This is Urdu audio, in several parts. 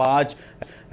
5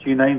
G9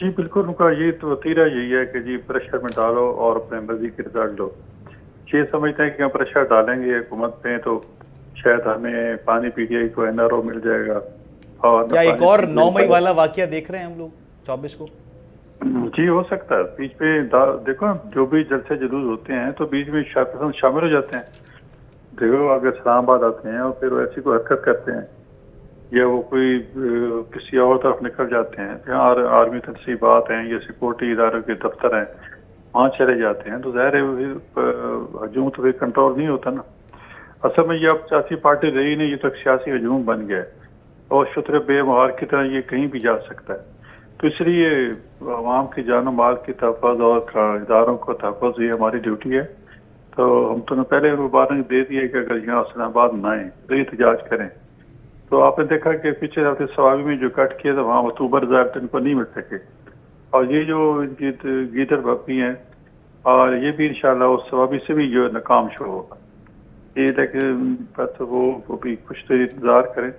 جی بالکل، ان کا یہ تو وتیرہ یہی ہے کہ جی پریشر میں ڈالو اور اپنے مرضی کی رزلٹ لو. یہ سمجھتے ہیں کہ ہم پریشر ڈالیں گے حکومت پہ تو شاید ہمیں پانی پی ٹی آئی کو NRO مل جائے گا اور نہ کیا ایک پانی اور پی ٹی 9 آئی مئی کا. والا واقعہ دیکھ رہے ہیں ہم لوگ 24 کو؟ جی ہو سکتا ہے بیچ میں دیکھو جو بھی جلسے جلوس ہوتے ہیں تو بیچ میں شامل ہو جاتے ہیں. دیکھو اگر اسلام آباد آتے ہیں اور پھر وہ ایسی کوئی حرکت کرتے ہیں یا وہ کوئی کسی اور طرف نکل جاتے ہیں جہاں آرمی تنصیبات ہیں یا سیکورٹی اداروں کے دفتر ہیں وہاں چلے جاتے ہیں تو ظاہر ہے ہجوم تو کنٹرول نہیں ہوتا نا. اصل میں یہ اب سیاسی پارٹی رہی نہیں، یہ تو ایک سیاسی ہجوم بن گیا ہے اور شتر بے مہار کی طرح یہ کہیں بھی جا سکتا ہے. تو اس لیے عوام کی جان و مال کی تحفظ اور اداروں کو تحفظ یہ ہماری ڈیوٹی ہے. تو ہم تو نے پہلے وارننگ دے دی ہے کہ اگر یہاں اسلام آباد نہ آئیں تو احتجاج کریں. تو آپ نے دیکھا کہ پچھلے ہفتے سوابی میں جو کٹ کیا تھا وہاں اکتوبر ضابطے ان کو نہیں مل سکے اور یہ جو ان کی گیدر بپی ہیں اور یہ بھی انشاءاللہ اس سوابی سے بھی جو ناکام شو ہوگا. یہ لیکن بس وہ بھی کچھ تو انتظار کریں،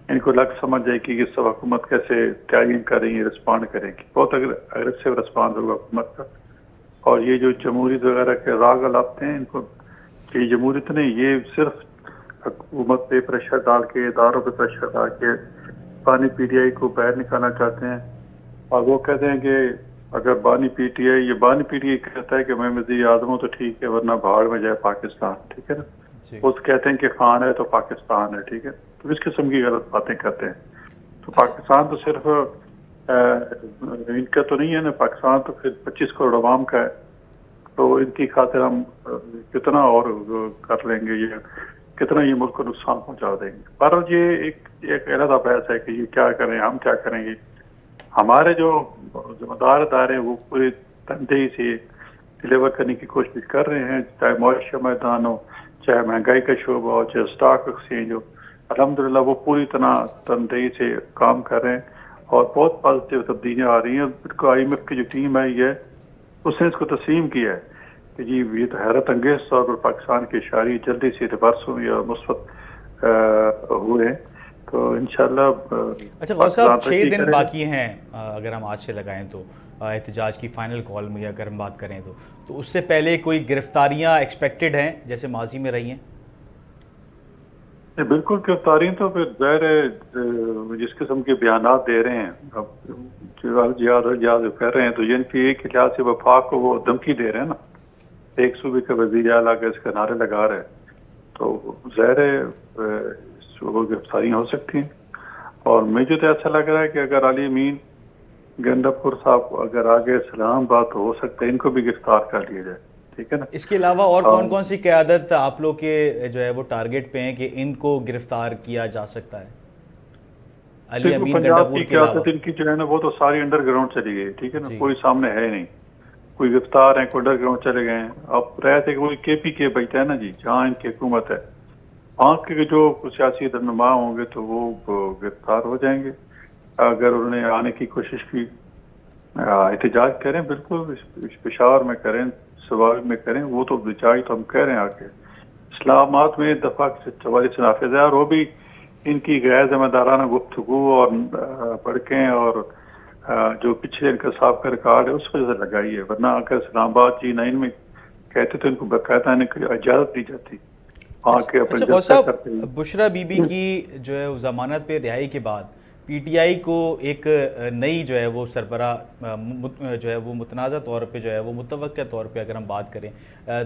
ان کو لگ سمجھ جائے کہ اس حکومت کیسے تعین کر رہی ہے، رسپانڈ کرے گی. بہت اگریسو رسپانڈ ہوگا حکومت کا. اور یہ جو جمہوریت وغیرہ کے راگ الاپتے ہیں ان کو یہ جمہوریت نہیں، یہ صرف حکومت پہ پریشر ڈال کے اداروں پہ پریشر ڈال کے بانی پی ٹی آئی کو باہر نکالنا چاہتے ہیں. اور وہ کہتے ہیں کہ اگر بانی پی ٹی آئی یہ بانی پی ٹی آئی کہتا ہے کہ میں وزیر اعظم ہوں تو ٹھیک ہے ورنہ بھاڑ میں جائے پاکستان، ٹھیک ہے نا. جی وہ کہتے ہیں کہ خان ہے تو پاکستان ہے، ٹھیک ہے. تو اس قسم کی غلط باتیں کرتے ہیں. تو اچھا پاکستان تو صرف ان کا تو نہیں ہے نا، پاکستان تو پھر 25 کروڑ عوام کا ہے. تو ان کی خاطر ہم کتنا اور کر لیں گے، یہ کتنا یہ ملک کو نقصان پہنچا دیں گے. پر یہ ایک علیحدہ بحث ہے کہ یہ کیا کریں، ہم کیا کریں گے. ہمارے جو ذمہ دار ادارے ہیں وہ پوری تندیہی سے ڈلیور کرنے کی کوشش کر رہے ہیں، چاہے معاشی میدان ہو، چاہے مہنگائی کا شعبہ ہو، چاہے اسٹاک ایکسچینج ہو. الحمدللہ وہ پوری طرح تندیہی سے کام کر رہے ہیں اور بہت پازیٹیو تبدیلیاں آ رہی ہیں. IMF کی جو ٹیم ہے یہ اس نے اس کو تسلیم کیا ہے کہ جی یہ تو حیرت انگیز طور پر پاکستان کی اشاری جلدی سے ریورس ہوئی اور مثبت ہوئے ہیں. تو انشاءاللہ اچھا غوث پاکستان صاحب، 6 ترقی دن کرے گا. باقی ہیں اگر ہم آج سے لگائیں تو احتجاج کی فائنل کال میں اگر ہم بات کریں تو اس سے پہلے کوئی گرفتاریاں ایکسپیکٹڈ ہیں جیسے ماضی میں رہی ہیں؟ بالکل گرفتاری تو پھر ظاہر ہے جس قسم کے بیانات دے رہے ہیں اب جہاز کر رہے ہیں تو ان کی ایک لحاظ سے وفاق کو وہ دھمکی دے رہے ہیں نا. ایک صوبے کا وزیر اعلیٰ کے اس کے نعرے لگا رہے ہیں تو ظاہر ہے وہ گرفتاریاں ہو سکتی ہیں. اور مجھے تو ایسا لگ رہا ہے کہ اگر علی امین گنڈا پور صاحب اگر آگے اسلام آباد ہو سکتا ہے ان کو بھی گرفتار کر لیا جائے، ٹھیک ہے نا. اس کے علاوہ اور کون کون سی قیادت آپ لوگ کے جو ہے وہ ٹارگٹ پہ ہیں کہ ان کو گرفتار کیا جا سکتا ہے علی دیکھو امین گنڈا پنجاب پور کی کے علاوہ؟ قیادت ان کی جو ہے نا وہ تو ساری انڈر گراؤنڈ چلی گئی، ٹھیک ہے نا. جی کوئی سامنے ہے نہیں، کوئی گرفتار ہیں، کوئی انڈر گراؤنڈ چلے گئے ہیں. اب رہے تھے کہ کوئی KPK بیٹھا ہے نا جی جہاں ان کی حکومت ہے، وہاں کے جو سیاسی رہنما ہوں گے تو وہ گرفتار ہو جائیں گے اگر انہوں نے آنے کی کوشش کی. احتجاج کریں، بالکل پشاور میں کریں، سوابی میں کریں، وہ تو احتجاج تو ہم کہہ رہے ہیں آگے اسلامات میں دفعہ 44 سے نافذ ہے. اور وہ بھی ان کی غیر ذمہ دارانہ گفتگو اور بڑکیں اور جو پچھلے ان کا سابقہ ریکارڈ ہے اس وجہ سے لگائی ہے. ورنہ اگر اسلام آباد G9 میں کہتے تو ان کو باقاعدہ آنے کی اجازت دی جاتی، آ کے اپنے اچھا غوث جلسہ صاحب، کرتے بشرا بی بی کی جو ہے ضمانت پہ رہائی کے بعد PTI کو ایک نئی جو ہے وہ سربراہ جو ہے وہ متنازع طور پہ جو ہے وہ متوقع طور پہ اگر ہم بات کریں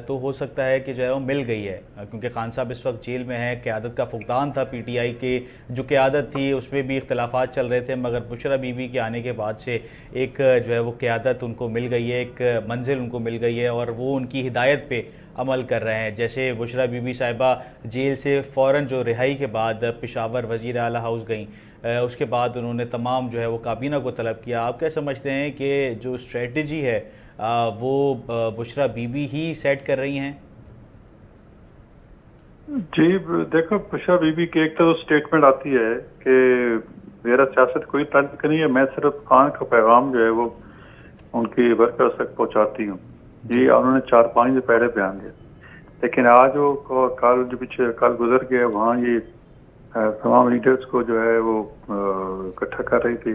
تو ہو سکتا ہے کہ جو ہے وہ مل گئی ہے کیونکہ خان صاحب اس وقت جیل میں ہیں. قیادت کا فقدان تھا PTI کے، جو قیادت تھی اس میں بھی اختلافات چل رہے تھے، مگر بشرا بی بی کے آنے کے بعد سے ایک جو ہے وہ قیادت ان کو مل گئی ہے، ایک منزل ان کو مل گئی ہے اور وہ ان کی ہدایت پہ عمل کر رہے ہیں. جیسے بشرا بی بی صاحبہ جیل سے فوراً جو رہائی کے بعد پشاور وزیر اعلیٰ ہاؤس گئیں، اس کے بعد انہوں نے تمام جو ہے وہ کابینہ کو طلب کیا. آپ کیا سمجھتے ہیں کہ جو اسٹریٹجی ہے وہ بشرا بی بی ہی سیٹ کر رہی ہیں؟ جی دیکھو بشرا بی بی کی ایک تو سٹیٹمنٹ آتی ہے کہ میرا سیاست کوئی تعلق نہیں ہے، میں صرف خان کا پیغام جو ہے وہ ان کی ورکرز تک پہنچاتی ہوں. جی یہ انہوں نے 4-5 دن پہلے بیان دیا. لیکن آج وہ کل جو پیچھے کل گزر گیا وہاں یہ تمام لیڈرز کو جو ہے وہ اکٹھا کر رہی تھی.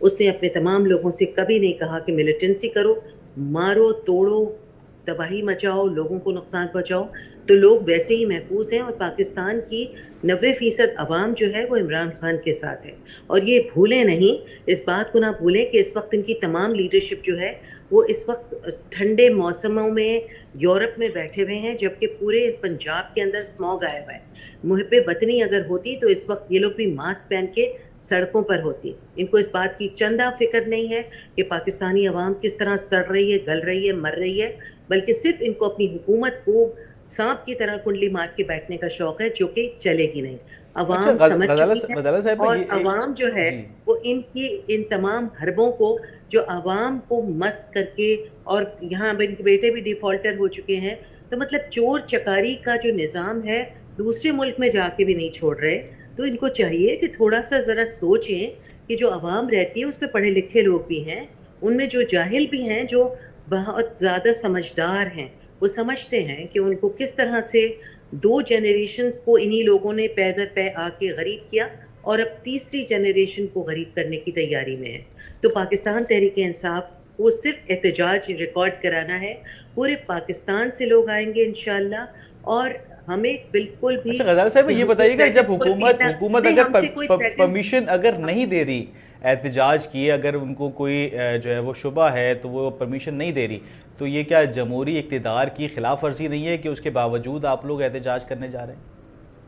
اس نے اپنے تمام لوگوں سے کبھی نہیں کہا کہ ملیٹنسی کرو، مارو توڑو، تباہی مچاؤ، لوگوں کو نقصان پہنچاؤ. تو لوگ ویسے ہی محفوظ ہیں، اور پاکستان کی 90% عوام جو ہے وہ عمران خان کے ساتھ ہے. اور یہ بھولیں نہیں، اس بات کو نہ بھولیں کہ اس وقت ان کی تمام لیڈرشپ جو ہے وہ اس وقت ٹھنڈے موسموں میں یورپ میں بیٹھے ہوئے ہیں، جبکہ پورے پنجاب کے اندر اسموگ آیا ہوا ہے. محب وطنی اگر ہوتی تو اس وقت یہ لوگ بھی ماسک پہن کے سڑکوں پر ہوتی. ان کو اس بات کی چندہ فکر نہیں ہے کہ پاکستانی عوام کس طرح سڑ رہی ہے، گل رہی ہے، مر رہی ہے، بلکہ صرف ان کو اپنی حکومت کو سانپ کی طرح کنڈلی مار کے بیٹھنے کا شوق ہے، جو کہ چلے گی نہیں. اچھا عوام سمجھ چکی ہے، غزالہ صاحبہ اور یہ عوام جو ہے جی وہ ان تمام حربوں کو جو عوام کو مست کر کے، اور یہاں اب ان کے بیٹے بھی ڈیفالٹر ہو چکے ہیں، تو مطلب چور چکاری کا جو نظام ہے دوسرے ملک میں جا کے بھی نہیں چھوڑ رہے. تو ان کو چاہیے کہ تھوڑا سا ذرا سوچیں کہ جو عوام رہتی ہے اس میں پڑھے لکھے لوگ بھی ہیں، ان میں جو جاہل بھی ہیں، جو بہت زیادہ سمجھدار ہیں، وہ سمجھتے ہیں کہ ان کو کس طرح سے 2 جنریشنز کو انہی لوگوں نے پے در پے آ کے غریب کیا، اور اب تیسری جنریشن کو غریب کرنے کی تیاری میں ہے. تو پاکستان تحریک انصاف کو صرف احتجاج ریکارڈ کرانا ہے. پورے پاکستان سے لوگ آئیں گے انشاءاللہ، اور ہمیں بالکل بھی اچھا غزالہ صاحب کہ یہ ہم سے بتائیے گا، جب threaten کوئی حکومت نہیں، ہم اگر سے کوئی threaten پرمیشن اگر نہیں دے رہی احتجاج کی، اگر ان کو کوئی جو ہے وہ شبہ ہے تو وہ پرمیشن نہیں دے رہی، تو یہ کیا جمہوری اقتدار کی خلاف ورزی نہیں ہے کہ اس کے باوجود آپ لوگ احتجاج کرنے جا رہے ہیں؟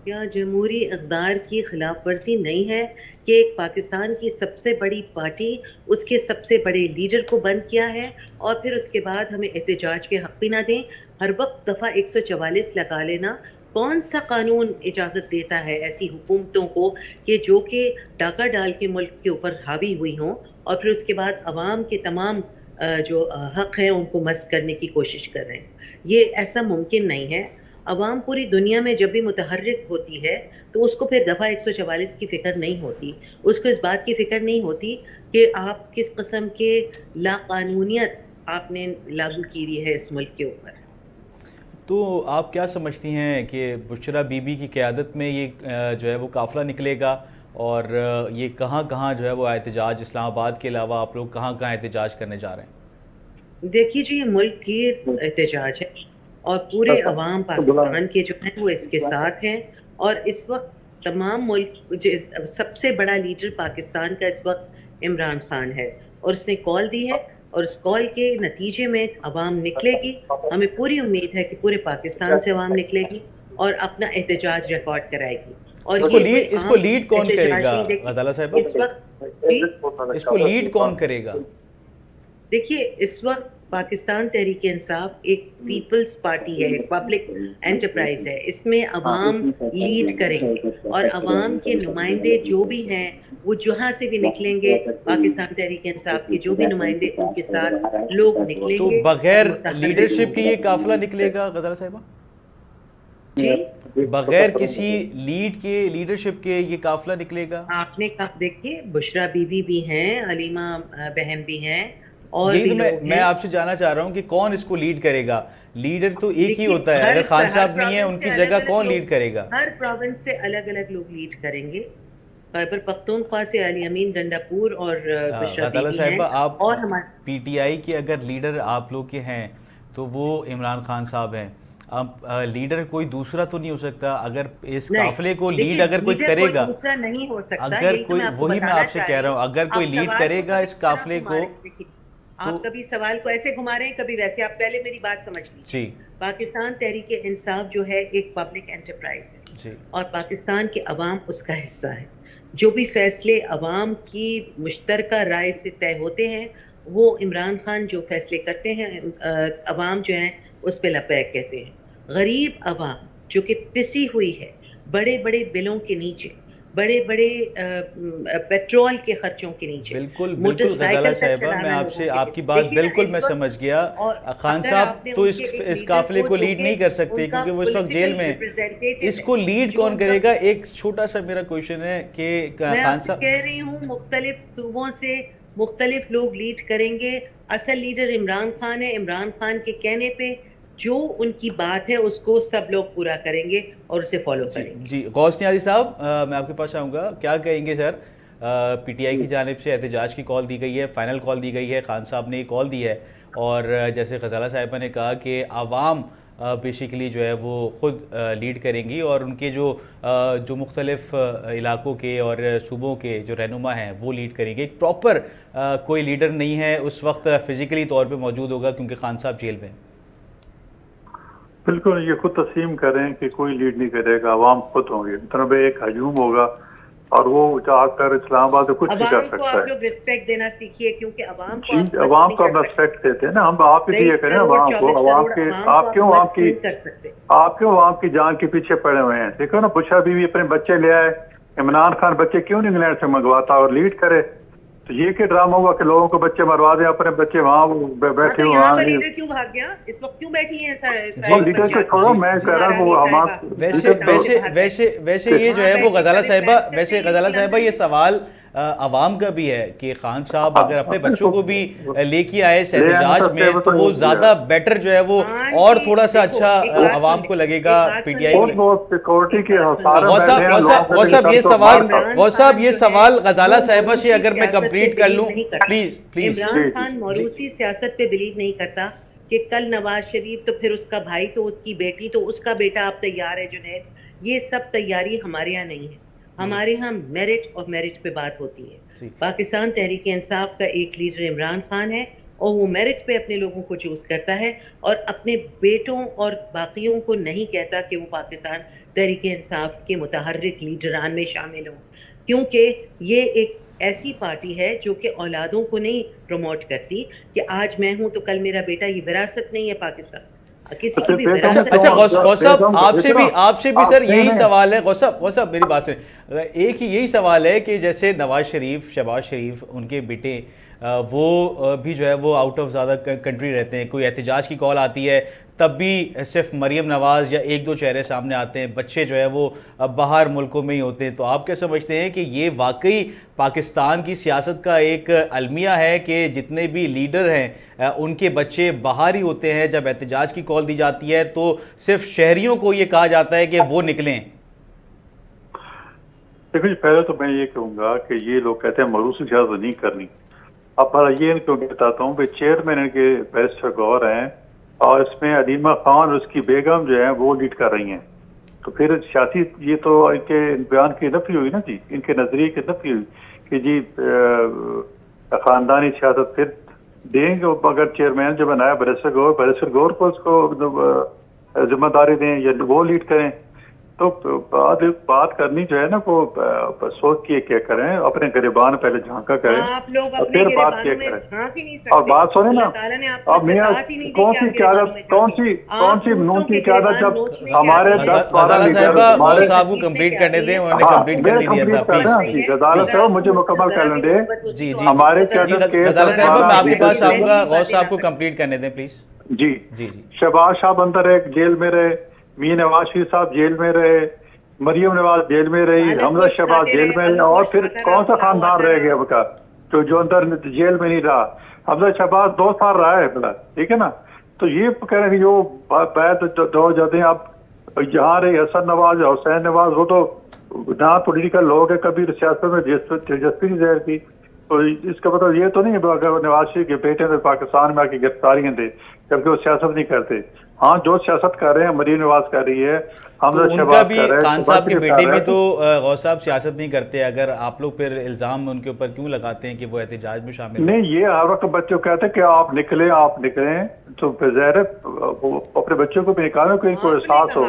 کیا جمہوری اقدار کی خلاف ورزی نہیں ہے کہ ایک پاکستان کی سب سے بڑی پارٹی اس کے سب سے بڑے لیڈر کو بند کیا ہے، اور پھر اس کے بعد ہمیں احتجاج کے حق بھی نہ دیں؟ ہر وقت دفعہ 144 لگا لینا. کون سا قانون اجازت دیتا ہے ایسی حکومتوں کو کہ جو کہ ڈاکہ ڈال کے ملک کے اوپر حاوی ہوئی ہوں، اور پھر اس کے بعد عوام کے تمام جو حق ہیں ان کو مسح کرنے کی کوشش کر رہے ہیں؟ یہ ایسا ممکن نہیں ہے. عوام پوری دنیا میں جب بھی متحرک ہوتی ہے تو اس کو پھر دفعہ 144 کی فکر نہیں ہوتی، اس کو اس بات کی فکر نہیں ہوتی کہ آپ کس قسم کے لاقانونیت آپ نے لاگو کی ہوئی ہے اس ملک کے اوپر. تو آپ کیا سمجھتی ہیں کہ بشرا بی بی کی قیادت میں یہ جو ہے وہ قافلہ نکلے گا، اور یہ کہاں کہاں جو ہے وہ احتجاج، اسلام آباد کے علاوہ آپ لوگ کہاں کہاں احتجاج کرنے جا رہے ہیں؟ دیکھیے جی، یہ ملک کی احتجاج ہے، اور پورے عوام پاکستان کے جو ہیں وہ اس کے ساتھ ہیں. اور اس وقت تمام ملک سب سے بڑا لیڈر پاکستان کا اس وقت عمران خان ہے، اور اس نے کال دی ہے، اور اس کال کے نتیجے میں عوام نکلے گی. ہمیں پوری امید ہے کہ پورے پاکستان سے عوام نکلے گی اور اپنا احتجاج ریکارڈ کرائے گی. اور یہ کوئی اس کو عام لیڈ کون کرے احتجاج گا نہیں. دیکھیے غزالہ صاحبہ؟ اس وقت جی اس کو لیڈ کون کرے گا؟ دیکھیے اس وقت پاکستان تحریک انصاف ایک پیپلز پارٹی ہے، ایک پبلک انٹرپرائز ہے. اس میں عوام لیڈ کریں گے، اور عوام کے نمائندے جو بھی ہیں وہ جہاں سے بھی نکلیں گے، پاکستان تحریک انصاف کے جو بھی نمائندے ان کے ساتھ لوگ نکلیں تو گے اور بغیر متحرک لیڈرشپ ہوں کی گے. یہ قافلہ نکلے گا غزالہ صاحبہ؟ جی بغیر کسی لیڈرشپ کے یہ قافلہ نکلے گا؟ آپ نے کہا، دیکھیے بشرا بی بی بھی ہیں، علیمہ بہن بھی ہیں، اور یہی بھی تو لوگ میں ہیں. آپ سے جاننا چاہ رہا ہوں کہ کون اس کو لیڈ کرے گا؟ لیڈر تو ایک ہی دیکھیے ہوتا ہے، اگر خان صاحب نہیں ہے ان کی جگہ کون لیڈ کرے گا؟ ہر پروونس سے الگ الگ لوگ لیڈ کریں گے. خیبر پختونخوا سے علی امین ڈنڈا پور اور بشرا بی غزالہ بی ہیں، صاحبہ، آپ اور ہمارے پی ٹی آئی کے اگر لیڈر آپ لوگ کے ہیں تو وہ عمران خان صاحب ہیں. اب لیڈر کوئی دوسرا تو نہیں ہو سکتا؟ اگر اس قافلے کو لیڈ دیکھیے اگر کوئی لیڈر کرے کوئی گا، دوسرا نہیں ہو سکتا. اگر یہی تو کوئی، میں آپ کو وہی میں بتانا آپ سے چاہ کہہ رہی رہا ہوں. ہوں، اگر کوئی آپ لیڈ سوال کرے کو گا کبھی اس اس طرح قافلے گھما کو رہے ہیں. دیکھیے تو آپ کبھی سوال کو ایسے گھما رہے ہیں، کبھی ویسے. آپ پہلے میری بات سمجھ لیجیے. جی پاکستان تحریک انصاف جو ہے ایک پبلک انٹرپرائز ہے، جی اور پاکستان کے عوام اس کا حصہ ہے. جو بھی فیصلے عوام کی مشترکہ رائے سے طے ہوتے ہیں، وہ عمران خان جو فیصلے کرتے ہیں عوام جو ہیں اس پہ لبیک کہتے ہیں. غریب عوام جو کہ پسی ہوئی ہے بڑے بڑے بلوں کے نیچے، بڑے بڑے پیٹرول کے خرچوں کے نیچے، بالکل موٹر بالکل غزالہ سائیکل تک صاحبہ، میں چلانا آپ لوگوں سے کے آپ لیے. کی بات دیکھیے نا بالکل اس میں وقت، سمجھ گیا. اور خان اگر صاحب آپ نے تو ان کے ایک اس لیڈر قافلے کو جو لیڈ کہ نہیں کر ان سکتے کا کیونکہ وہ اس وقت جیل پولیٹیکل میں. ریپرزینٹیٹو اس ہے، کو لیڈ جو کون ان کا، کرے گا؟ ایک چھوٹا سا میرا کویشچن ہے کہ میں خان آپ سے صاحب. کہہ رہی ہوں مختلف صوبوں سے مختلف لوگ لیڈ کریں گے. اصل لیڈر عمران خان ہے. عمران خان کے کہنے پہ جو ان کی بات ہے اس کو سب لوگ پورا کریں گے اور اسے فالو جی کریں گے. جی غوث نیازی صاحب، میں آپ کے پاس آؤں گا. کیا کہیں گے سر؟ پی ٹی آئی کی جانب سے احتجاج کی کال دی گئی ہے، فائنل کال دی گئی ہے، خان صاحب نے یہ کال دی ہے، اور جیسے غزالہ صاحبہ نے کہا کہ عوام بیسیکلی جو ہے وہ خود لیڈ کریں گی، اور ان کے جو مختلف علاقوں کے اور صوبوں کے جو رہنما ہیں وہ لیڈ کریں گے. ایک پراپر کوئی لیڈر نہیں ہے اس وقت فزیکلی طور پہ موجود ہوگا کیونکہ خان صاحب جیل میں. بالکل یہ خود تسلیم کریں کہ کوئی لیڈ نہیں کرے گا، عوام خود ہوں گے. طرف ایک ہجوم ہوگا اور وہ جا کر اسلام آباد میں کچھ نہیں کر سکتا ہے. آپ لوگ ریسپیکٹ دینا سیکھیے کیونکہ عوام کو ہم ریسپیکٹ دیتے ہیں نا. ہم آپ ہی دیا کریں عوام کو. عوام کے آپ کیوں عوام کی جان کے پیچھے پڑے ہوئے ہیں؟ دیکھو نا بشا بیوی اپنے بچے لے آئے، عمران خان بچے کیوں نہیں انگلینڈ سے منگواتا اور لیڈ کرے؟ تو یہ کہ ڈرامہ ہوگا کہ لوگوں کو بچے مروا دیں، اپنے بچے وہاں بیٹھے ہوئے ہیں. لیڈر کیوں بھاگ گیا اس وقت؟ کیوں بیٹھی ہیں لیڈر کو چھوڑو، میں کہہ رہا ہوں وہ ویسے یہ جو ہے وہ غزالہ صاحبہ یہ سوال عوام کا بھی ہے کہ خان صاحب اگر اپنے بچوں کو بھی لے کے آئے اس احتجاج میں تو وہ زیادہ بیٹر جو ہے وہ اور تھوڑا سا اچھا عوام کو لگے گا. پی ٹی آئی صاحب یہ سوال غزالہ صاحبہ سے اگر میں کمپلیٹ کر لوں پلیز. عمران خان موروثی سیاست پہ بلیو نہیں کرتا کہ کل نواز شریف تو پھر اس کا بھائی تو اس کی بیٹی تو اس کا بیٹا اب تیار ہے. جنید یہ سب تیاری ہمارے یہاں نہیں ہے. ہمارے ہاں میرٹ اور میرٹ پہ بات ہوتی ہے. پاکستان تحریک انصاف کا ایک لیڈر عمران خان ہے اور وہ میرٹ پہ اپنے لوگوں کو چوز کرتا ہے اور اپنے بیٹوں اور باقیوں کو نہیں کہتا کہ وہ پاکستان تحریک انصاف کے متحرک لیڈران میں شامل ہوں، کیونکہ یہ ایک ایسی پارٹی ہے جو کہ اولادوں کو نہیں پروموٹ کرتی کہ آج میں ہوں تو کل میرا بیٹا. یہ وراثت نہیں ہے پاکستان. اچھا غوث صاحب آپ سے بھی سر یہی سوال ہے. غوث صاحب میری بات سنیں. ایک ہی یہی سوال ہے کہ جیسے نواز شریف، شہباز شریف، ان کے بیٹے وہ بھی جو ہے وہ آؤٹ آف زیادہ کنٹری رہتے ہیں. کوئی احتجاج کی کال آتی ہے تب بھی صرف مریم نواز یا ایک دو چہرے سامنے آتے ہیں، بچے جو ہے وہ باہر ملکوں میں ہی ہوتے ہیں. تو آپ کیا سمجھتے ہیں کہ یہ واقعی پاکستان کی سیاست کا ایک المیہ ہے کہ جتنے بھی لیڈر ہیں ان کے بچے باہر ہی ہوتے ہیں؟ جب احتجاج کی کال دی جاتی ہے تو صرف شہریوں کو یہ کہا جاتا ہے کہ وہ نکلیں. دیکھو جی، پہلے تو میں یہ کہوں گا کہ یہ لوگ کہتے ہیں موروثی سیاست نہیں کرنی. اب یہ ان کو بتاتا ہوں کہ چیئرمین ان کے بیرسٹر گور ہیں اور اس میں علیمہ خان اور اس کی بیگم جو ہیں وہ لیڈ کر رہی ہیں. تو پھر سیاسی یہ تو ان کے بیان کی نفی ہوئی نا جی، ان کے نظریے کی نفی ہوئی کہ جی خاندانی سیاست پھر دیں گے. اگر چیئرمین جو بنایا بیرسٹر گور کو اس کو ذمہ داری دیں یا وہ لیڈ کریں. تو بات کرنی جو ہے نا وہ سوچ کے کیا کریں، اپنے گریبان پہلے جھانکا کریں اور پھر بات کیا کریں. اور بات سنیں نا، اب میاں کون سی قیادت، کون سی نون کی قیادت جب ہمارے 10-12 غزالہ صاحب کو کمپلیٹ کرنے دیں، انہوں نے کمپلیٹ کر دیا تھا. پلیز غزالہ صاحب مجھے مکمل کرنے دیں. جی ہمارے قیادت کے غزالہ صاحب میں آپ کے پاس آؤں گا، غوث صاحب کو کمپلیٹ کرنے دیں پلیز. جی شہباز صاحب اندر ایک جیل میں رہے، میر نواز شریف صاحب جیل میں رہے، مریم نواز جیل میں رہی، حمزہ شہباز جیل میں رہے، اور پھر کون سا خاندان رہ گیا اب کا جو اندر جیل میں نہیں رہا؟ حمزہ شہباز 2 سال رہا ہے بلا، ٹھیک ہے نا. تو یہ کہہ رہے ہیں کہ جو بیعت دو جاتے ہیں اب جہاں رہے حسن نواز، حسین نواز، وہ تو نہ پولیٹیکل لوگ ہیں، کبھی سیاست میں دلچسپی نہیں ظاہر کی. تو اس کا مطلب یہ تو نہیں ہے اگر نواز شریف کے بیٹے نے پاکستان میں آ کے گرفتاریاں دے جبکہ وہ سیاست نہیں کرتے. ہاں جو سیاست کر رہے ہیں مریم نواز کر رہی ہے، ان کا بھی خان صاحب کے بیٹے بھی تو غوث صاحب سیاست نہیں کرتے. اگر آپ لوگ پھر الزام ان کے اوپر کیوں لگاتے ہیں کہ وہ احتجاج میں شامل نہیں؟ یہ ہر وقت بچوں کو کہتے ہیں کہ آپ نکلیں تو ظاہر ہے اپنے بچوں کو بھی نکالیں کہ ان کو احساس ہو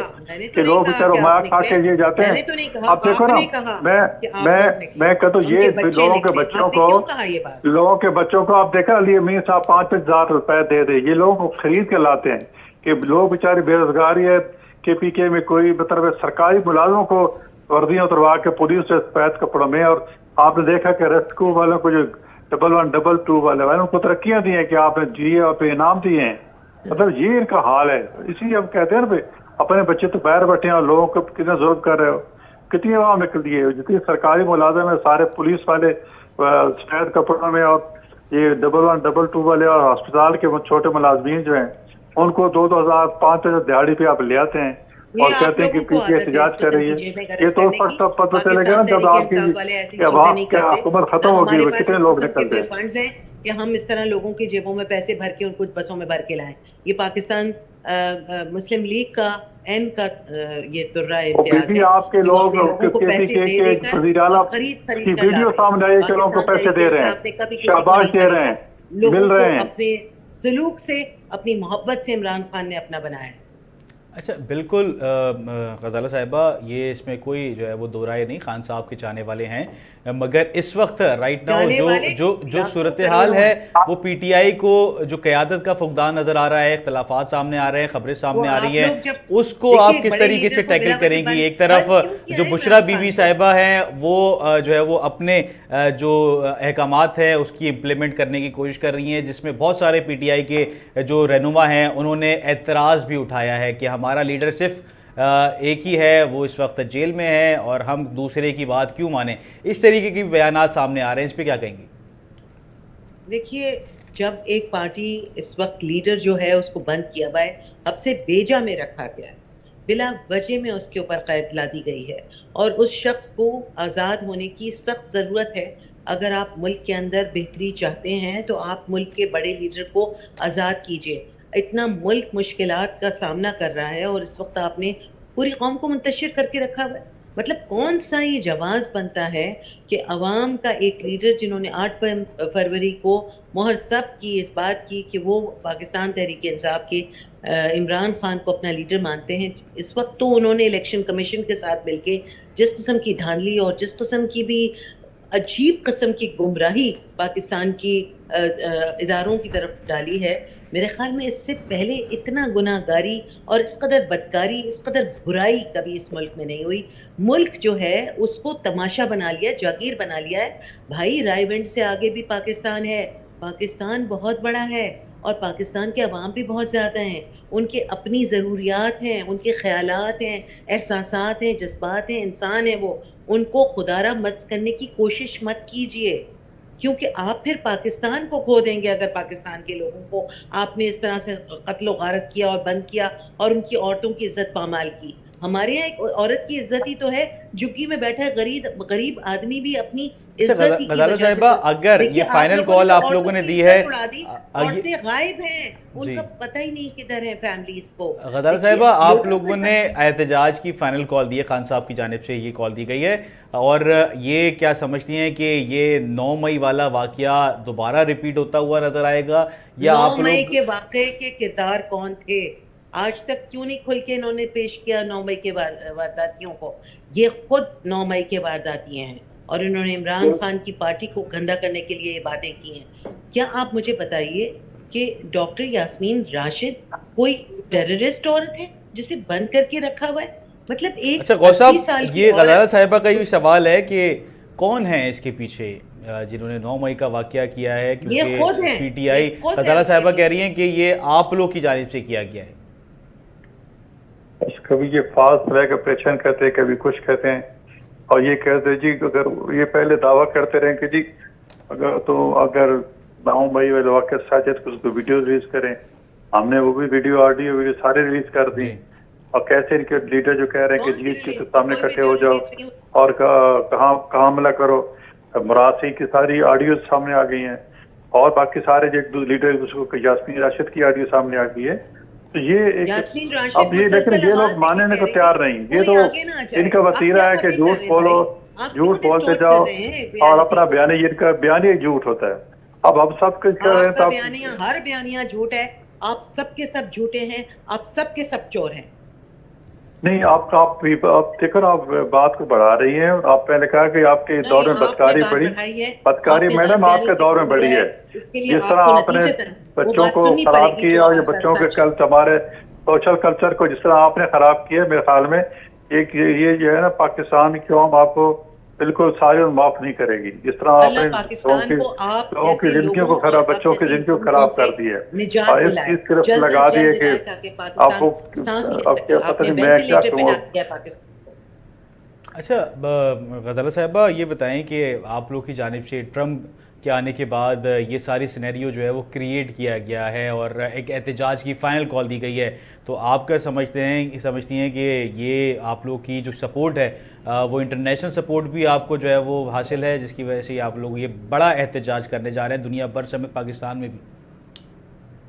کہ لوگ بیچارے مار کھا کے یہ جاتے ہیں. اب دیکھو نا، میں کہتا ہوں یہ لوگوں کے بچوں کو آپ دیکھا علی امین صاحب 5-5 ہزار روپے دے دے، یہ لوگوں کو خرید کے لاتے ہیں کہ لوگ بیچارے بے روزگاری ہے. کے پی کے میں کوئی مطلب سرکاری ملازموں کو وردیاں اتروا کے پولیس سے سفید کپڑوں میں، اور آپ نے دیکھا کہ ریسکیو والوں کو جو 111 222 والوں کو ترقیاں دی ہیں کہ آپ نے دیے اور پہ انعام دیے ہیں. مطلب یہ ان کا حال ہے. اسی لیے ہم کہتے ہیں نا اپنے بچے تو باہر بیٹھے ہیں اور لوگوں کو کتنا ظلم کر رہے ہو. کتنی عوام نکل دی ہے، جتنی سرکاری ملازم ہیں سارے پولیس والے سفید کپڑوں میں، اور یہ 111 222 والے اور ہسپتال کے چھوٹے ملازمین جو ہیں ان کو 2,000 5,000 دیہاڑی پہ آپ لے آتے ہیں. اور کہتے ہیں کہ پی ٹی آئی احتجاج کر رہی ہے. یہ تو اس وقت تب پتہ چلے گا نا جب آپ کی حکومت ختم ہوگی, کتنے لوگ نکلتے ہیں. فنڈز ہیں کہ ہم اس طرح لوگوں کی جیبوں میں پیسے بھر کے ان کو بسوں میں بھر کے لائیں. یہ پاکستان مسلم لیگ کا این کا یہ ترہ امتیاز ہے. آپ کے لوگ وزیر اعلیٰ کی ویڈیو سامنے آئی کہ لوگوں کو پیسے دے رہے ہیں, شاباش دے رہے ہیں, مل رہے ہیں. اپنے سلوک سے, اپنی محبت سے عمران خان نے اپنا بنایا ہے. اچھا بالکل غزالہ صاحبہ, یہ اس میں کوئی جو ہے وہ دو رائے نہیں, خان صاحب کے چاہنے والے ہیں, مگر اس وقت رائٹ ناؤ جو صورتحال ہے وہ پی ٹی آئی کو جو قیادت کا فقدان نظر آ رہا ہے, اختلافات سامنے آ رہے ہیں, خبریں سامنے آ رہی ہیں, اس کو آپ کس طریقے سے ٹیکل کریں گی؟ ایک طرف جو بشرا بی بی صاحبہ ہیں وہ جو ہے وہ اپنے جو احکامات ہیں اس کی امپلیمنٹ کرنے کی کوشش کر رہی ہیں, جس میں بہت سارے پی ٹی آئی کے جو رہنما ہیں انہوں نے اعتراض بھی اٹھایا ہے کہ ہمارا لیڈر صرف ایک ہی ہے, وہ اس وقت جیل میں ہے اور ہم دوسرے کی بات کیوں مانیں. اس طریقے کی بیانات سامنے آ رہے ہیں, اس پہ کیا کہیں گی؟ دیکھیے, جب ایک پارٹی اس وقت لیڈر جو ہے اس کو بند کیا ہوا ہے, اب سے بیجا میں رکھا گیا ہے, بلا وجہ میں اس کے اوپر قید لا دی گئی ہے, اور اس شخص کو آزاد ہونے کی سخت ضرورت ہے. اگر آپ ملک کے اندر بہتری چاہتے ہیں تو آپ ملک کے بڑے لیڈر کو آزاد کیجئے. اتنا ملک مشکلات کا سامنا کر رہا ہے اور اس وقت آپ نے پوری قوم کو منتشر کر کے رکھا ہوا ہے. مطلب کون سا یہ جواز بنتا ہے کہ عوام کا ایک لیڈر جنہوں نے 8 فروری کو مہر ثبت کی, اس بات کی کہ وہ پاکستان تحریک انصاف کے عمران خان کو اپنا لیڈر مانتے ہیں, اس وقت تو انہوں نے الیکشن کمیشن کے ساتھ مل کے جس قسم کی دھاندلی اور جس قسم کی بھی عجیب قسم کی گمراہی پاکستان کی اداروں کی طرف ڈالی ہے, میرے خیال میں اس سے پہلے اتنا گناہ گاری اور اس قدر بدکاری, اس قدر برائی کبھی اس ملک میں نہیں ہوئی. ملک جو ہے اس کو تماشا بنا لیا, جاگیر بنا لیا ہے. بھائی رائے ونڈ سے آگے بھی پاکستان ہے, پاکستان بہت بڑا ہے اور پاکستان کے عوام بھی بہت زیادہ ہیں, ان کے اپنی ضروریات ہیں, ان کے خیالات ہیں, احساسات ہیں, جذبات ہیں, انسان ہیں وہ, ان کو خدارہ مست کرنے کی کوشش مت کیجئے, کیونکہ آپ پھر پاکستان کو کھو دیں گے اگر پاکستان کے لوگوں کو آپ نے اس طرح سے قتل و غارت کیا اور بند کیا اور ان کی عورتوں کی عزت پامال کی. ہمارے یہاں ایک عورت کی عزت ہی تو ہے, جھگی میں بیٹھا غریب آدمی بھی اپنی عزت ہی کی غزالہ وجہ سے. صاحبہ اگر یہ فائنل کال آپ لوگوں نے دی ہے, عورتیں غائب ہیں, ان کا پتہ ہی نہیں کدھر ہیں فیملیز کو. غزالہ صاحبہ آپ لوگوں نے احتجاج کی فائنل کال دی ہے, خان صاحب کی جانب سے یہ کال دی گئی ہے, اور یہ کیا سمجھتی ہیں کہ یہ 9 مئی والا واقعہ دوبارہ ریپیٹ ہوتا ہوا نظر آئے گا, یا آپ 9 مئی کے واقعے کے کردار کون تھے؟ آج تک کیوں نہیں کھل کے انہوں نے پیش کیا 9 مئی کے وارداتیوں کو؟ یہ خود 9 مئی کے وارداتی ہیں اور انہوں نے عمران خان کی پارٹی کو گندا کرنے کے لیے یہ باتیں کی ہیں. کیا آپ مجھے بتائیے کہ ڈاکٹر یاسمین راشد کوئی ٹیررسٹ عورت ہے جسے بند کر کے رکھا ہوا ہے؟ مطلب ایک 80 سال کی. یہ غزالہ صاحبہ کا یہ سوال ہے کہ کون ہے اس کے پیچھے جنہوں نے 9 مئی کا واقعہ کیا ہے, کیونکہ پی ٹی آئی غزالہ صاحبہ کہہ رہی ہیں کہ یہ آپ لوگ کی جانب سے کیا گیا ہے. کبھی یہ فاسٹ ٹریک آپریشن کہتے ہیں, کبھی کچھ کہتے ہیں, اور یہ کہتے ہیں جی اگر یہ پہلے دعویٰ کرتے رہے کہ جی اگر 9 مئی والے واقعہ سچ ہے تو اس کو ویڈیو ریلیز کریں. ہم نے وہ بھی ویڈیو آڈیو سارے ریلیز کر دی, اور کیسے ان کے لیڈر جو کہہ رہے ہیں کہ جی اس کے سامنے اکٹھے ہو جاؤ اور کہاں حملہ کرو, مراسی کی ساری آڈیو سامنے آ گئی ہیں, اور باقی سارے جو لیڈر یاسمین راشد کی آڈیو سامنے آ گئی ہے. تو یہ اب یہ لیکن یہ لوگ ماننے کو تیار نہیں. یہ تو ان کا وسیلہ ہے کہ جھوٹ بولو, جھوٹ بولتے جاؤ, اور اپنا بیانیہ, ان کا بیانیہ جھوٹ ہوتا ہے. اب ہم سب کچھ کر رہے ہیں, ہر بیانیہ جھوٹ ہے, آپ سب کے سب جھوٹے ہیں, آپ سب کے سب چور ہیں. نہیں, آپ دیکھو نا, آپ بات کو بڑھا رہی ہیں. آپ نے کہا کہ آپ کے دور میں بدکاری بڑھی, بدکاری میڈم آپ کے دور میں بڑھی ہے. جس طرح آپ نے بچوں کو خراب کیا, اور بچوں کے ہمارے سوشل کلچر کو جس طرح آپ نے خراب کیا, میرے خیال میں یہ جو ہے نا پاکستان کی قوم آپ کو بالکل ساری معاف نہیں کرے گی. جس طرح آپ نے لوگوں کی زندگیوں کو خراب, بچوں کی زندگیوں کو خراب کر دی ہے, اور اس چیز کی طرف لگا دیے کہ آپ کو پتہ نہیں میں کیا کہوں. اچھا غزالہ صاحبہ یہ بتائیں کہ آپ لوگ کی جانب سے ٹرمپ کے آنے کے بعد یہ ساری سینیریو جو ہے وہ کریٹ کیا گیا ہے اور ایک احتجاج کی فائنل کال دی گئی ہے، تو آپ کیا سمجھتی ہیں کہ یہ آپ لوگ کی جو سپورٹ ہے وہ انٹرنیشنل سپورٹ بھی آپ کو جو ہے وہ حاصل ہے، جس کی وجہ سے آپ لوگ یہ بڑا احتجاج کرنے جا رہے ہیں دنیا بھر سمیت پاکستان میں بھی؟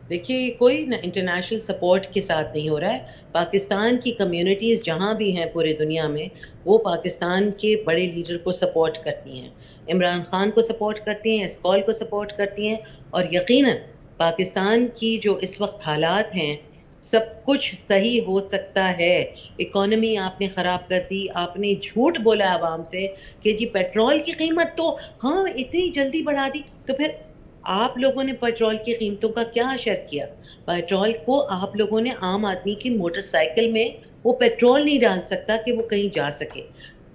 دیکھیے کوئی انٹرنیشنل سپورٹ کے ساتھ نہیں ہو رہا ہے. پاکستان کی کمیونٹیز جہاں بھی ہیں پورے دنیا میں وہ پاکستان کے بڑے لیڈر کو سپورٹ کرتی ہیں، عمران خان کو سپورٹ کرتی ہیں، اسکول کو سپورٹ کرتی ہیں، اور یقیناً پاکستان کی جو اس وقت حالات ہیں سب کچھ صحیح ہو سکتا ہے. اکانومی آپ نے خراب کر دی، آپ نے جھوٹ بولا عوام سے کہ جی پیٹرول کی قیمت تو ہاں اتنی جلدی بڑھا دی، تو پھر آپ لوگوں نے پیٹرول کی قیمتوں کا کیا اشر کیا؟ پیٹرول کو آپ لوگوں نے عام آدمی کی موٹر سائیکل میں وہ پیٹرول نہیں ڈال سکتا کہ وہ کہیں جا سکے.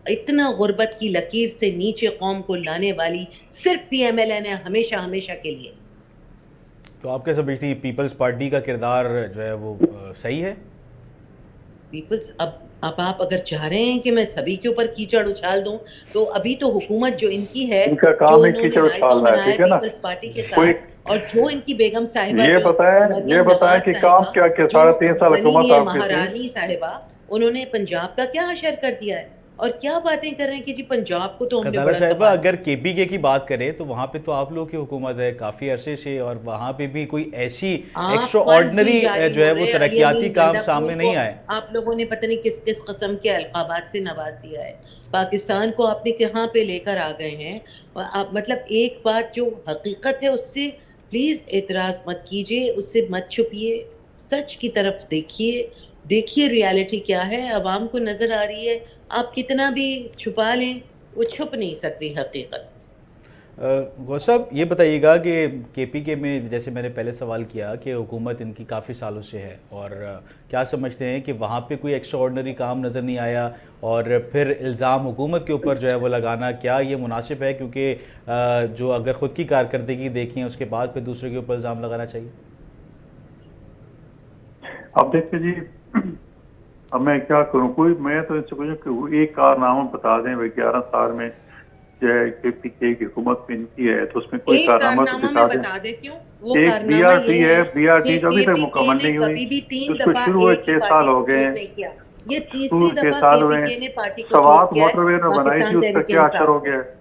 اتنا غربت کی لکیر سے نیچے قوم کو لانے والی صرف پی ایم ایل این ہے ہمیشہ ہمیشہ کے لیے. تو آپ کیا سمجھتی ہیں پیپلز پارٹی کا کردار جو ہے وہ صحیح ہے؟ پیپلز اب آپ اگر چاہ رہے ہیں کہ میں سبھی کے اوپر کیچڑ اچھال دوں تو ابھی تو حکومت جو ان کی ہے ان کا جو کام ہے انہوں نے کیچڑ رائزہ اچھالنا ہے، بنایا ٹھیک ہے نا. پیپلز پارٹی کے کوئی ساتھ، اور جو ان کی بیگم صاحبہ یہ جو بتائیں مریم کہ نواز کام صاحبہ کیا کہ جو 3.5 سال بنی حکومت ہے آپ کی تھی. مہارانی صاحبہ، انہوں نے پنجاب کا کیا اشر کر دیا ہے اور کیا باتیں کر رہے ہیں کہ جی پنجاب کو تو ہم نے غزالہ بڑا صاحبہ سنبھالا. اگر کے پی کے کی بات کریں تو وہاں پہ تو آپ لوگ کی حکومت ہے کافی عرصے سے، اور وہاں پہ بھی کوئی ایسی آپ ایکسٹرا فنڈز نہیں آرڈنری جاری جو ہے ہو وہ رہے. علی ترقیاتی امین کام گنڈا پور سامنے کو نہیں آئے. آپ لوگوں نے پتہ نہیں کس کس قسم کے القابات سے نواز دیا ہے. پاکستان کو آپ نے کہاں پہ لے کر آ گئے ہیں. مطلب ایک بات جو حقیقت ہے اس سے پلیز اعتراض مت کیجیے، اس سے مت چھپیے، سچ کی طرف دیکھیے ریالٹی کیا ہے، عوام کو نظر آ رہی ہے. آپ کتنا بھی چھپا لیں وہ چھپ نہیں سکتی حقیقت. غوث صاحب یہ بتائیے گا کہ کے پی کے میں جیسے میں نے پہلے سوال کیا کہ حکومت ان کی کافی سالوں سے ہے، اور کیا سمجھتے ہیں کہ وہاں پہ کوئی ایکسٹرا آرڈنری کام نظر نہیں آیا، اور پھر الزام حکومت کے اوپر جو ہے وہ لگانا کیا یہ مناسب ہے؟ کیونکہ جو اگر خود کی کارکردگی دیکھیں اس کے بعد پھر دوسرے کے اوپر الزام لگانا چاہیے. اب دیکھیں جی، اب میں کیا کروں، کوئی میں تو ان سے پوچھوں کہ ایک کارنامہ بتا دیں. 11 سال میں جو ہے کے پی کے کی حکومت میں ان کی ہے تو اس میں کوئی ایک کارنامہ تو کارنامہ میں دکھا دیں. بتا دیتی ہوں. وہ ایک بی کارنامہ آر ٹی یہ ہے، ہے بی آر کہ ٹی جو ابھی کے تک پی کے مکمل نے نہیں ہوئی، کبھی بھی 3 اس کو دفعہ شروع ہوئے ایک ہی 6 پارٹی سال کو ہو گئے چوز ہیں. نہیں کیا. یہ شروع تیسری 6 دفعہ سال کے ہوئے پی ہیں. کے نے پارٹی کو چوز سوات کیا ہے موٹر وے میں بنائی پاکستان تھی، اس کا تحریک کیا اثر انصاف. ہو گیا ہے؟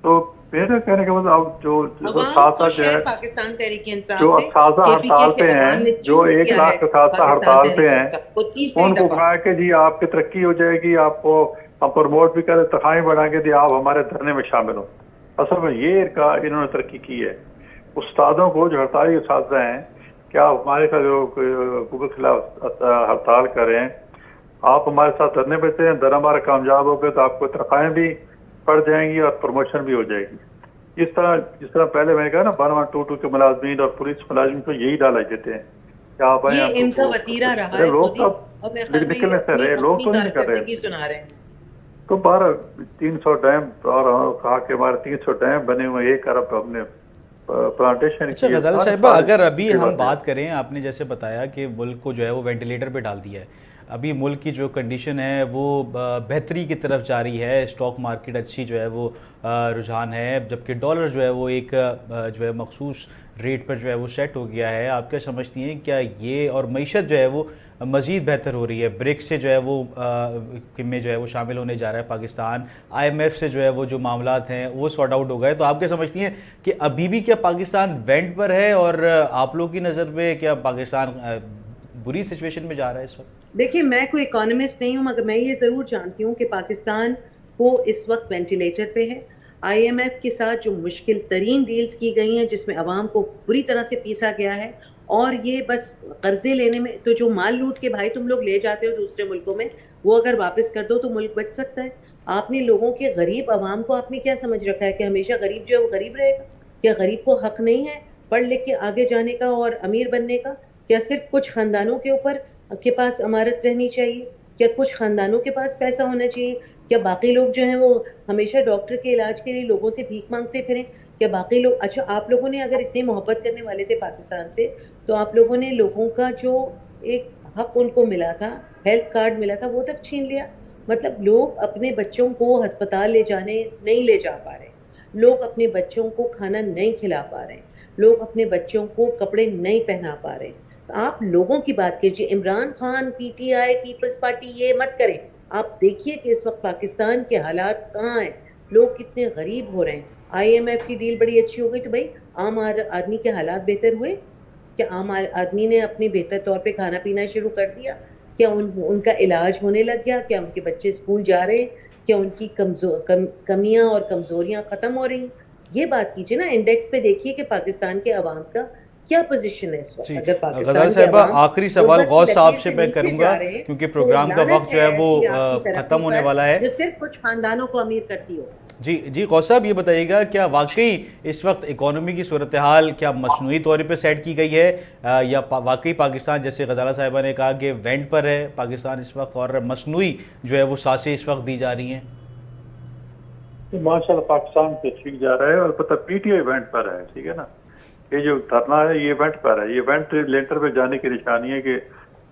تو میرے کہنے کا مطلب اب جو عوام اساتذہ خوش جو ہے ہے، پاکستان تحریک انصاف جو سے. اساتذہ کے پی ہڑتال کے پہ ہیں، عوام نے جو چوز 1 کیا ہے لاکھ اساتذہ پاکستان ہڑتال پہ تحریک ہیں، انصاف کو تیسری ان کو دفعہ. کہا کہ جی آپ کی ترقی ہو جائے گی، آپ کو ہم پروموٹ بھی کریں، تنخواہیں بڑھا کے دی، آپ ہمارے دھرنے میں شامل ہو. اصل میں یہ انہوں نے ترقی کی ہے. استادوں کو جو ہڑتالی اساتذہ ہیں، کیا ہمارے کا جو حقوق کے خلاف ہڑتال کر رہے ہیں، آپ ہمارے ساتھ دھرنے بیٹھتے ہیں، در ہمارا کامیاب ہو گئے تو آپ کو تنخواہیں بھی بڑھ جائیں گی اور پروموشن بھی ہو جائے گی. جس طرح پہلے میں نے کہا نا 1222 کے ملازمین اور پولیس ملازمین کو یہی ڈالا دیتے ہیں کہ آپ آئیں ہم یہ ان کا تو وتیرہ رہا ارے ہے لوگ خود ہی، تو اور میرے خیال اب میں یہ نکلنے سے رہے، لوگ اپنی تو نہیں کر رہے. کارکردگی سنا رہے ہیں. تو 300 ڈیم اور کہا کہ ہمارے 300 ڈیم بنے ہوئے، 1 ارب ہم نے پلانٹیشن اچھا کی ہے. غزالہ سارے صاحبہ اگر ابھی جھوٹی ہم باتیں ہیں. بات کریں، آپ نے جیسے بتایا کہ ملک کو جو ہے وہ وینٹیلیٹر پہ ڈال دیا ہے، ابھی ملک کی جو کنڈیشن ہے وہ بہتری کی طرف جاری ہے، اسٹاک مارکیٹ اچھی جو ہے وہ رجحان ہے، جبکہ ڈالر جو ہے وہ ایک جو ہے مخصوص ریٹ پر جو ہے وہ سیٹ ہو گیا ہے. آپ کیا سمجھتی ہیں کیا یہ اور معیشت جو ہے وہ مزید بہتر ہو رہی ہے؟ برکس سے جو ہے وہ میں جو ہے وہ شامل ہونے جا رہا ہے پاکستان، آئی ایم ایف سے جو ہے وہ جو معاملات ہیں وہ سارٹ آؤٹ ہو گئے، تو آپ کیا سمجھتی ہیں کہ ابھی بھی کیا پاکستان وینٹ پر ہے، اور آپ لوگ کی نظر میں کیا پاکستان بری سچویشن میں جا رہا ہے اس وقت؟ دیکھیں میں کوئی اکانومسٹ نہیں ہوں، مگر میں یہ ضرور جانتی ہوں کہ پاکستان کو اس وقت وینٹیلیٹر پہ ہے. آئی ایم ایف کے ساتھ جو مشکل ترین ڈیلز کی گئی ہیں جس میں عوام کو بری طرح سے پیسا گیا ہے، اور یہ بس قرضے لینے میں تو جو مال لوٹ کے بھائی تم لوگ لے جاتے ہو دوسرے ملکوں میں، وہ اگر واپس کر دو تو ملک بچ سکتا ہے. آپ نے لوگوں کے غریب عوام کو آپ نے کیا سمجھ رکھا ہے کہ ہمیشہ غریب جو ہے وہ غریب رہے گا؟ کیا غریب کو حق نہیں ہے پڑھ لکھ کے آگے جانے کا اور امیر بننے کا؟ کیا صرف کچھ خاندانوں کے اوپر کے پاس امارت رہنی چاہیے؟ کیا کچھ خاندانوں کے پاس پیسہ ہونا چاہیے؟ کیا باقی لوگ جو ہیں وہ ہمیشہ ڈاکٹر کے علاج کے لیے لوگوں سے بھیک مانگتے پھریں؟ کیا باقی لوگ اچھا آپ لوگوں نے اگر اتنی محبت کرنے والے تھے پاکستان سے تو آپ لوگوں نے لوگوں کا جو ایک حق ان کو ملا تھا، ہیلتھ کارڈ ملا تھا، وہ تک چھین لیا. مطلب لوگ اپنے بچوں کو ہسپتال لے جانے نہیں لے جا پا رہے. لوگ اپنے بچوں کو کھانا نہیں کھلا پا رہے ہیں، لوگ اپنے بچوں کو کپڑے نہیں پہنا پا رہے ہیں۔ آپ لوگوں کی بات کیجیے، عمران خان، پی ٹی آئی، پیپلز پارٹی، یہ مت کریں۔ آپ دیکھیے کہ اس وقت پاکستان کے حالات کہاں ہیں، لوگ کتنے غریب ہو رہے ہیں۔ آئی ایم ایف کی ڈیل بڑی اچھی ہو گئی تو بھائی عام آدمی کے حالات بہتر ہوئے؟ کیا عام آدمی نے اپنے بہتر طور پہ کھانا پینا شروع کر دیا؟ کیا ان کا علاج ہونے لگ گیا؟ کیا ان کے بچے اسکول جا رہے ہیں؟ کیا ان کی کمیاں اور کمزوریاں ختم ہو رہی ہیں؟ یہ بات کیجیے نا، انڈیکس پہ دیکھیے کہ پاکستان کے عوام کا کیا پوزیشن ہے اس وقت۔ جی اگر غزالہ پاکستان کے صاحبہ، عوام آخری سوال غربت کی غوث صاحب لکیر سے سے میں نیچے کروں گا جا رہے ہیں کیونکہ تو پروگرام کا لعنت وقت جو ہے وہ ایسی آپ کی ترقی ختم ہونے پر والا ہے۔ جو صرف کچھ خاندانوں کو امیر کرتی ہو۔ جی غوث صاحب، یہ بتائیے گا کیا واقعی اس وقت اکانومی کی صورتحال کیا مصنوعی طور پہ سیٹ کی گئی ہے یا واقعی پاکستان، جیسے غزالہ صاحبہ نے کہا کہ وینٹ پر ہے پاکستان اس وقت، اور مصنوعی جو ہے وہ سانسیں اس وقت دی جا رہی ہیں؟ ماشاء اللہ پاکستان سے ٹھیک جا رہا ہے، اور پتہ پی ٹی آئی ایونٹ پر ہے، ٹھیک ہے نا۔ یہ جو دھرنا ہے یہ ایونٹ پر ہے، یہ ایونٹ لینٹر پہ جانے کی نشانی ہے کہ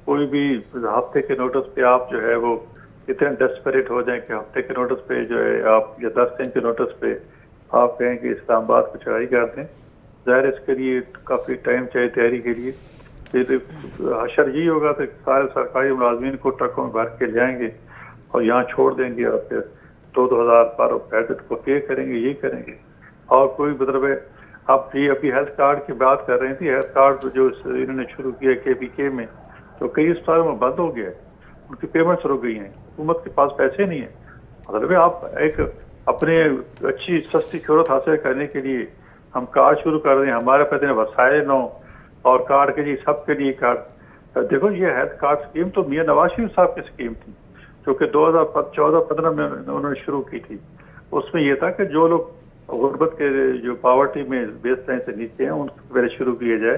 کوئی بھی ہفتے کے نوٹس پہ آپ جو ہے وہ اتنے ڈیسپریٹ ہو جائیں کہ ہفتے کے نوٹس پہ جو ہے آپ یا 10 دن کے نوٹس پہ آپ کہیں کہ اسلام آباد کو چڑھائی کر دیں۔ ظاہر اس کے لیے کافی ٹائم چاہیے تیاری کے لیے۔ پھر حشر یہ ہوگا کہ سارے سرکاری ملازمین کو ٹرکوں میں بھر کے لے آئیں گے اور یہاں چھوڑ دیں گے، اور پھر 2,000 پر پیڈٹ کو پے کریں گے، یہ کریں گے۔ اور کوئی مطلب ہے آپ یہ ابھی ہیلتھ کارڈ کی بات کر رہے تھے، ہیلتھ کارڈ جو انہوں نے شروع کیا کے پی کے میں، تو کئی اسپتالوں میں بند ہو گیا ہے، ان کی پیمنٹس رک گئی ہیں، حکومت کے پاس پیسے نہیں ہیں۔ مطلب ہے آپ ایک اپنے اچھی سستی شہرت حاصل کرنے کے لیے ہم کارڈ شروع کر دیں، ہمارے پاس وسائل نہ ہوں اور کارڈ کے لیے سب کے لیے کارڈ۔ دیکھو یہ ہیلتھ کارڈ اسکیم تو میاں نواز شریف صاحب کی اسکیم تھی جو کہ 2014-15 میں انہوں نے شروع کی تھی۔ اس میں یہ تھا کہ جو لوگ غربت کے جو پاورٹی میں بیس لائن سے نیچے ہیں ان کو پہلے شروع کیا جائے،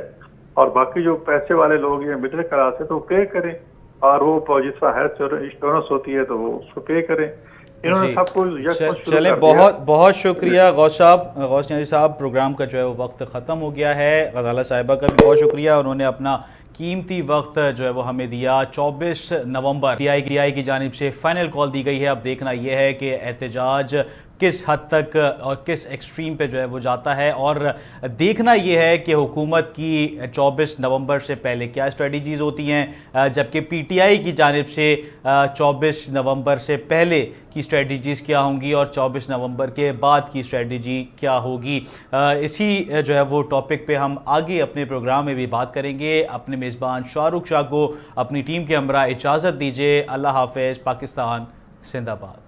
اور باقی جو پیسے والے لوگ ہیں مڈل کلاس ہے تو وہ پے کریں، اور وہ جس طرح ہیلتھ انشورنس ہوتی ہے تو وہ اس کو پے کریں۔ انہوں نے سب کو چلیں، بہت شکریہ غوث صاحب، غوث نیازی صاحب۔ پروگرام کا جو ہے وہ وقت ختم ہو گیا ہے۔ غزالہ صاحبہ کا بھی بہت شکریہ، انہوں نے اپنا قیمتی وقت جو ہے وہ ہمیں دیا۔ 24 نومبر پی آئی کی جانب سے فائنل کال دی گئی ہے۔ اب دیکھنا یہ ہے کہ احتجاج کس حد تک اور کس ایکسٹریم پہ جو ہے وہ جاتا ہے، اور دیکھنا یہ ہے کہ حکومت کی 24 نومبر سے پہلے کیا اسٹریٹجیز ہوتی ہیں، جبکہ پی ٹی آئی کی جانب سے 24 نومبر سے پہلے کی اسٹریٹجیز کیا ہوں گی اور 24 نومبر کے بعد کی اسٹریٹجی کیا ہوگی۔ اسی جو ہے وہ ٹاپک پہ ہم آگے اپنے پروگرام میں بھی بات کریں گے۔ اپنے میزبان شاہ رخ شاہ کو اپنی ٹیم کے ہمراہ اجازت دیجیے۔ اللہ حافظ۔ پاکستان زندہ باد۔